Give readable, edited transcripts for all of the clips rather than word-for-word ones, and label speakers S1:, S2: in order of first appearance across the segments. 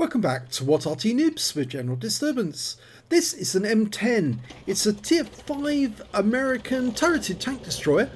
S1: Welcome back to What Arty Noobs with General Disturbance. This is an M10. It's a Tier 5 American turreted tank destroyer.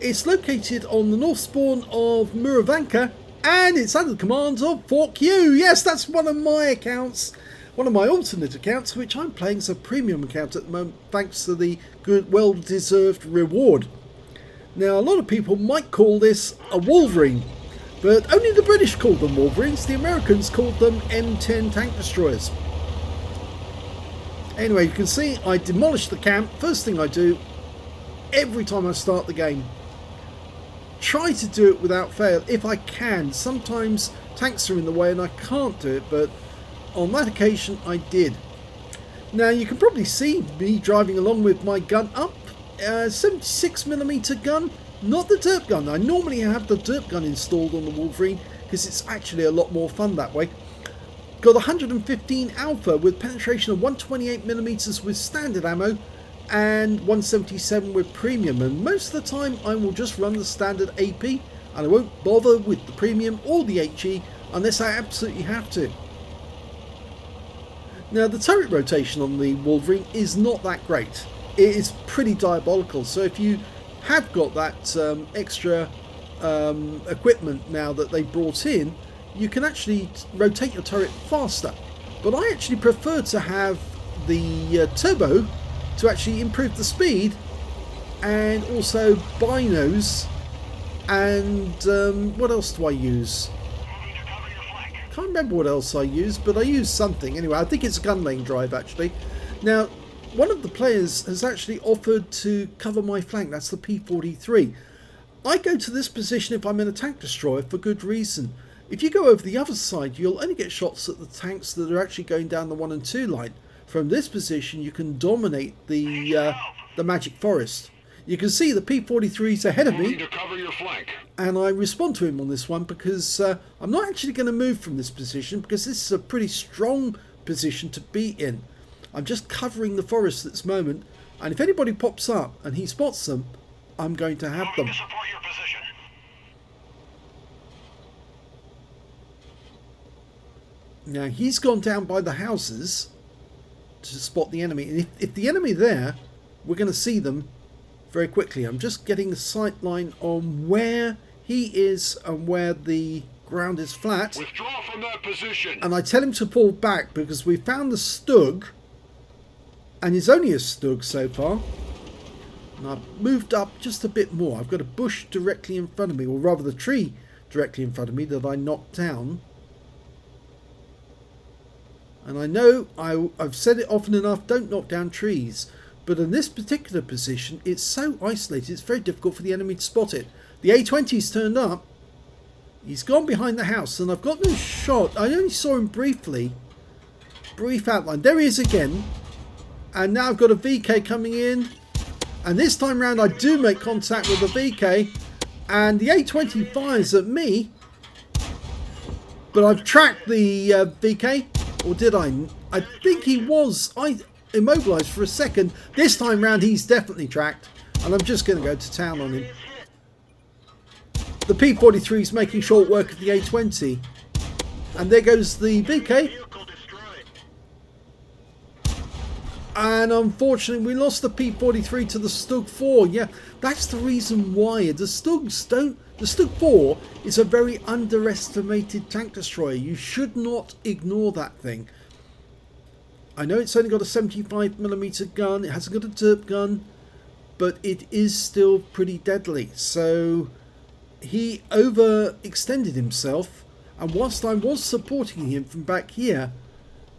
S1: It's located on the north spawn of Murovanka and it's under the command of Fork U. Yes, that's one of my accounts. One of my alternate accounts, which I'm playing as a premium account at the moment thanks to the good, well-deserved reward. Now, a lot of people might call this a Wolverine, but only the British called them Wolverines. The Americans called them M10 tank destroyers. Anyway, you can see I demolished the camp. First thing I do every time I start the game. Try to do it without fail if I can. Sometimes tanks are in the way and I can't do it, but on that occasion I did. Now you can probably see me driving along with my gun up. 76mm gun. Not the derp gun. I normally have the derp gun installed on the Wolverine because it's actually a lot more fun that way. Got 115 alpha with penetration of 128mm with standard ammo and 177 with premium, and most of the time I will just run the standard AP and I won't bother with the premium or the HE unless I absolutely have to. Now the turret rotation on the Wolverine is not that great. It is pretty diabolical, so if you have got that extra equipment now that they brought in, you can actually rotate your turret faster. But I actually prefer to have the turbo to actually improve the speed, and also binos, and what else do I use? Can't remember what else I use, but I use something. Anyway, I think it's a gun lane drive actually. Now, one of the players has actually offered to cover my flank. That's the P43. I go to this position if I'm in a tank destroyer for good reason. If you go over the other side, you'll only get shots at the tanks that are actually going down the 1 and 2 line. From this position, you can dominate the Magic Forest. You can see the P43 is ahead of me, and I respond to him on this one because I'm not actually going to move from this position because this is a pretty strong position to be in. I'm just covering the forest at this moment, and if anybody pops up and he spots them, I'm going to have them. Now he's gone down by the houses to spot the enemy, and if the enemy there, we're going to see them very quickly. I'm just getting a sight line on where he is and where the ground is flat.
S2: Withdraw from that position.
S1: And I tell him to pull back because we found the Stug, and it's only a Stug so far. And I've moved up just a bit more. I've got a bush directly in front of me, or rather the tree directly in front of me that I knocked down. And I know I've said it often enough, don't knock down trees. But in this particular position, it's so isolated, it's very difficult for the enemy to spot it. The A20's turned up. He's gone behind the house, and I've got no shot. I only saw him briefly. Brief outline. There he is again. And now I've got a VK coming in. And this time round, I do make contact with the VK. And the A20 fires at me. But I've tracked the VK. Or did I? I think he was. I immobilised for a second. This time round he's definitely tracked, and I'm just going to go to town on him. The P43 is making short work of the A20, and there goes the VK. And unfortunately we lost the P43 to the Stug 4. Yeah, that's the reason why the Stugs don't. The Stug 4 is a very underestimated tank destroyer. You should not ignore that thing. I know it's only got a 75mm gun, it hasn't got a derp gun, but it is still pretty deadly. So he overextended himself, and whilst I was supporting him from back here,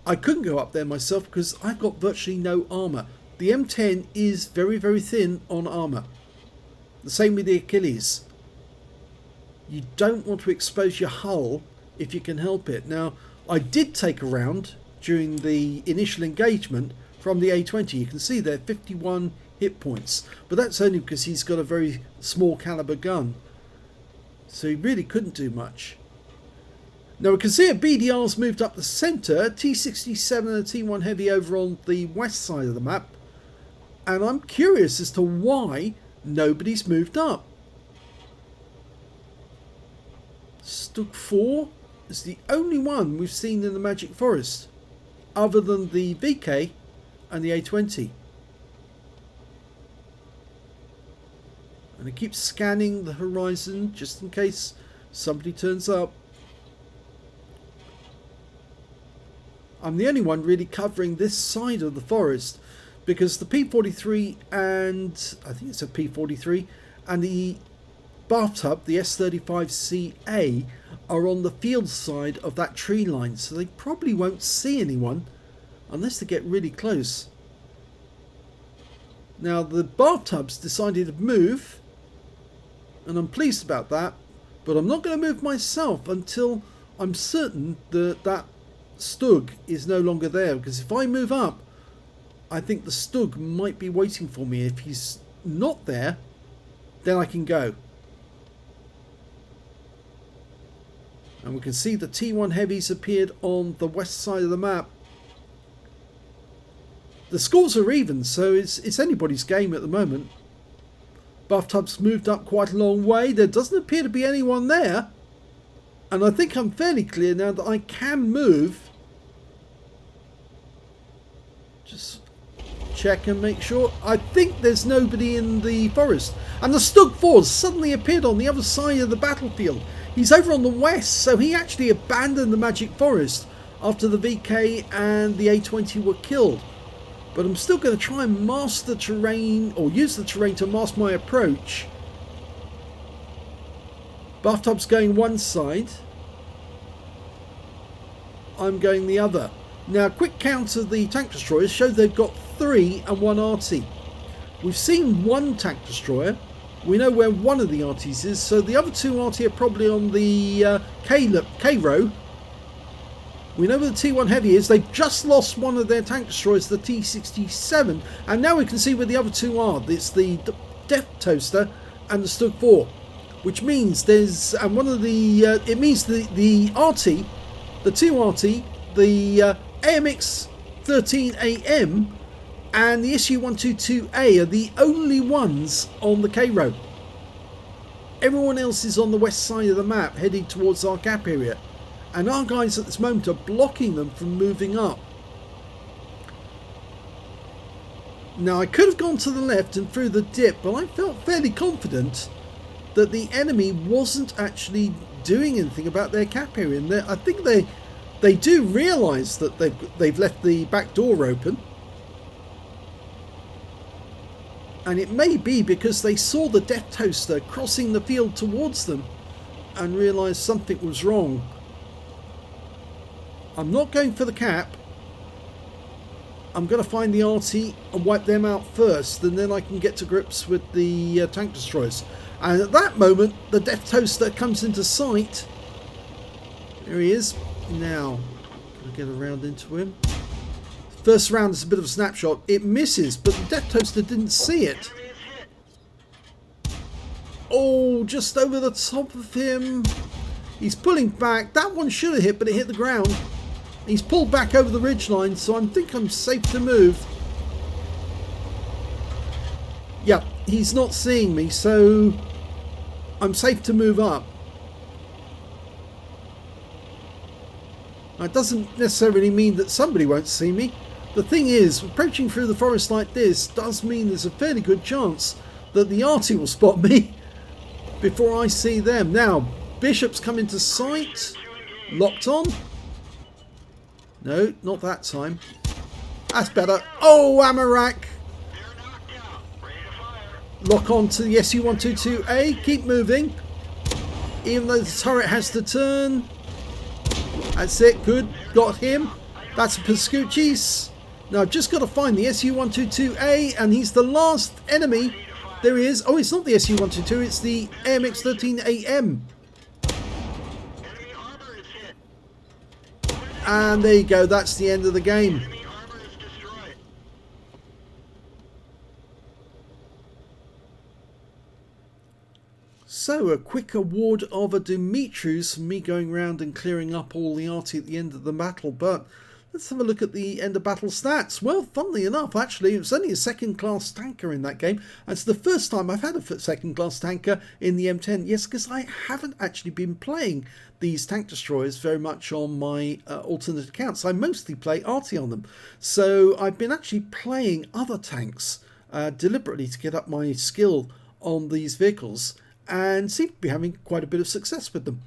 S1: I couldn't go up there myself because I've got virtually no armour. The M10 is very, very thin on armour. The same with the Achilles. You don't want to expose your hull if you can help it. Now, I did take a round during the initial engagement from the A20. You can see there 51 hit points, but that's only because he's got a very small caliber gun, so he really couldn't do much. Now we can see a BDR's moved up the centre, T67 and a T1 Heavy over on the west side of the map, and I'm curious as to why nobody's moved up. Stug 4 is the only one we've seen in the Magic Forest, other than the VK and the A20. And I keep scanning the horizon just in case somebody turns up. I'm the only one really covering this side of the forest, because the P43 and I think it's a P43 and the bathtub, the S35CA, are on the field side of that tree line, so they probably won't see anyone unless they get really close. Now the bathtub's decided to move, and I'm pleased about that, but I'm not going to move myself until I'm certain that that Stug is no longer there, because if I move up, I think the Stug might be waiting for me. If he's not there, then I can go. And we can see the T1 Heavies appeared on the west side of the map. The scores are even, so it's anybody's game at the moment. Bathtub's moved up quite a long way. There doesn't appear to be anyone there. And I think I'm fairly clear now that I can move. Just check and make sure. I think there's nobody in the forest. And the Stug 4 suddenly appeared on the other side of the battlefield. He's over on the west, so he actually abandoned the Magic Forest after the VK and the A20 were killed. But I'm still going to try and mask the terrain, or use the terrain to mask my approach. Bathtub's going one side. I'm going the other. Now, quick count of the tank destroyers show they've got 3 and 1 Arty. We've seen 1 tank destroyer. We know where one of the Artys is, so the other 2 Arty are probably on the K row. We know where the T1 Heavy is. They've just lost one of their tank destroyers, the T67, and now we can see where the other 2 are. It's the Death Toaster and the Stug 4, which means there's one of the it means the Arty, the 2 Arty, the AMX 13AM and the SU122A are the only ones on the K row. Everyone else is on the west side of the map, heading towards our gap area, and our guys at this moment are blocking them from moving up. Now, I could have gone to the left and through the dip, but I felt fairly confident that the enemy wasn't actually doing anything about their cap area, and I think they do realise that they've left the back door open. And it may be because they saw the Death Toaster crossing the field towards them and realised something was wrong. I'm not going for the cap. I'm going to find the Arty and wipe them out first, and then I can get to grips with the tank destroyers. And at that moment, the Death Toaster comes into sight. There he is. Now, can I get around into him? First round is a bit of a snapshot. It misses, but the Death Toaster didn't see it. Oh, just over the top of him. He's pulling back. That one should have hit, but it hit the ground. He's pulled back over the ridgeline, so I think I'm safe to move. Yeah, he's not seeing me, so I'm safe to move up. That doesn't necessarily mean that somebody won't see me. The thing is, approaching through the forest like this does mean there's a fairly good chance that the Arty will spot me before I see them. Now, Bishop's come into sight. Locked on. No, not that time. That's better. Oh, Amarak! Lock on to the SU122A. Keep moving. Even though the turret has to turn. That's it. Good. Got him. That's a Pascucci's. Now I've just got to find the SU122A, and he's the last enemy. There he is. Oh, it's not the SU122, it's the AMX13AM. And there you go, that's the end of the game. So, a quick award of a Dimitrius for me going around and clearing up all the Arty at the end of the battle, but Let's have a look at the end of battle stats. Well, funnily enough, actually, it was only a second-class tanker in that game. And it's the first time I've had a second-class tanker in the M10. Yes, because I haven't actually been playing these tank destroyers very much on my alternate accounts. I mostly play Arty on them. So I've been actually playing other tanks deliberately to get up my skill on these vehicles, and seem to be having quite a bit of success with them.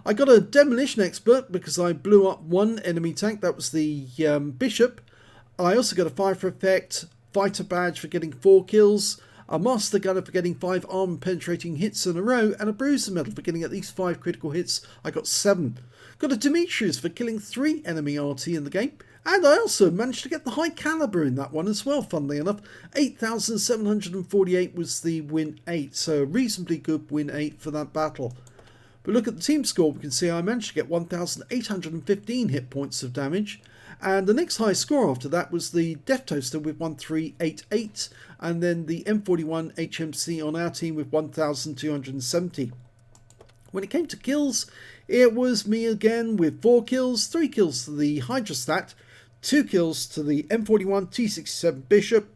S1: I got a demolition expert because I blew up one enemy tank. That was the Bishop. I also got a fire for effect, fighter badge for getting 4 kills, a master gunner for getting 5 armor penetrating hits in a row, and a bruiser medal for getting at least 5 critical hits. I got 7. Got a Demetrius for killing 3 enemy RT in the game. And I also managed to get the high caliber in that one as well, funnily enough. 8,748 was the win 8, so a reasonably good win 8 for that battle. But look at the team score, we can see I managed to get 1,815 hit points of damage. And the next high score after that was the Death Toaster with 1,388, and then the M41 HMC on our team with 1,270. When it came to kills, it was me again with 4 kills, 3 kills to the Hydrostat, 2 kills to the M41 T67 Bishop,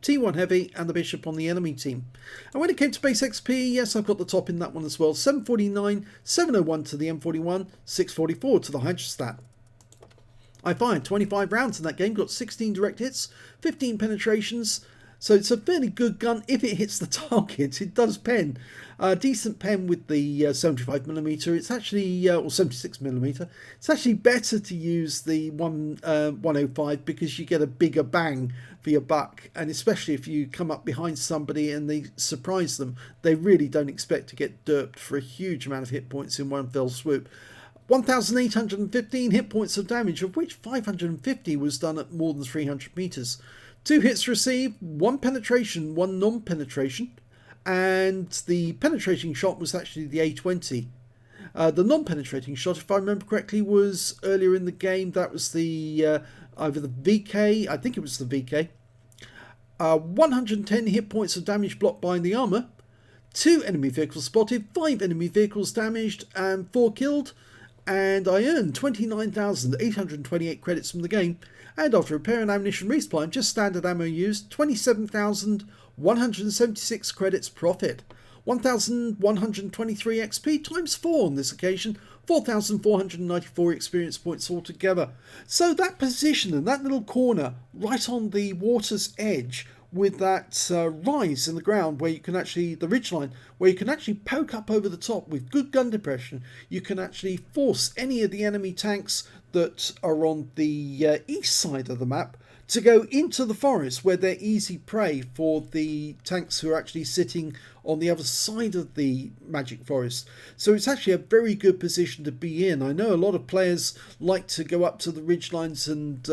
S1: T1 Heavy, and the Bishop on the enemy team. And when it came to base XP, yes, I've got the top in that one as well. 749, 701 to the M41, 644 to the Hydrostat. I fired 25 rounds in that game, got 16 direct hits, 15 penetrations. So it's a fairly good gun. If it hits the target, it does pen. Decent pen with the 75mm. It's actually, or 76mm. It's actually better to use the 105 because you get a bigger bang for your buck. And especially if you come up behind somebody and they surprise them, they really don't expect to get derped for a huge amount of hit points in one fell swoop. 1,815 hit points of damage, of which 550 was done at more than 300 meters. 2 hits received, 1 penetration, 1 non-penetration, and the penetrating shot was actually the A20. The non-penetrating shot, if I remember correctly, was earlier in the game. That was the either the VK, I think it was the VK. 110 hit points of damage blocked by the armor, 2 enemy vehicles spotted, 5 enemy vehicles damaged, and 4 killed. And I earned 29,828 credits from the game, and after repair and ammunition resupply and just standard ammo used, 27,176 credits profit. 1,123 XP times 4 on this occasion, 4,494 experience points altogether. So that position and that little corner right on the water's edge with that rise in the ground where you can actually, the ridgeline, where you can actually poke up over the top with good gun depression, you can actually force any of the enemy tanks that are on the east side of the map to go into the forest where they're easy prey for the tanks who are actually sitting on the other side of the magic forest. So it's actually a very good position to be in. I know a lot of players like to go up to the ridgelines and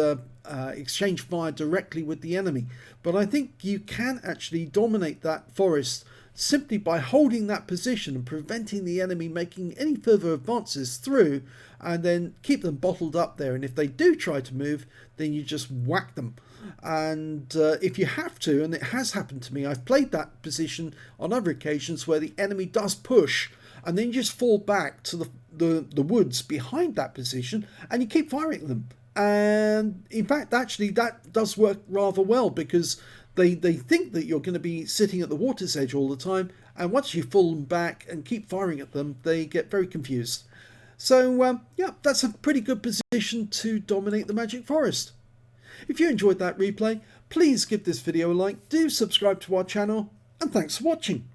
S1: exchange fire directly with the enemy, but I think you can actually dominate that forest simply by holding that position and preventing the enemy making any further advances through, and then keep them bottled up there. And if they do try to move, then you just whack them. And if you have to, and it has happened to me, I've played that position on other occasions where the enemy does push, and then you just fall back to the woods behind that position and you keep firing at them. And in fact, actually, that does work rather well because they think that you're going to be sitting at the water's edge all the time, and once you fall back and keep firing at them, they get very confused. So yeah, that's a pretty good position to dominate the Magic Forest. If you enjoyed that replay, please give this video a like, do subscribe to our channel, and thanks for watching.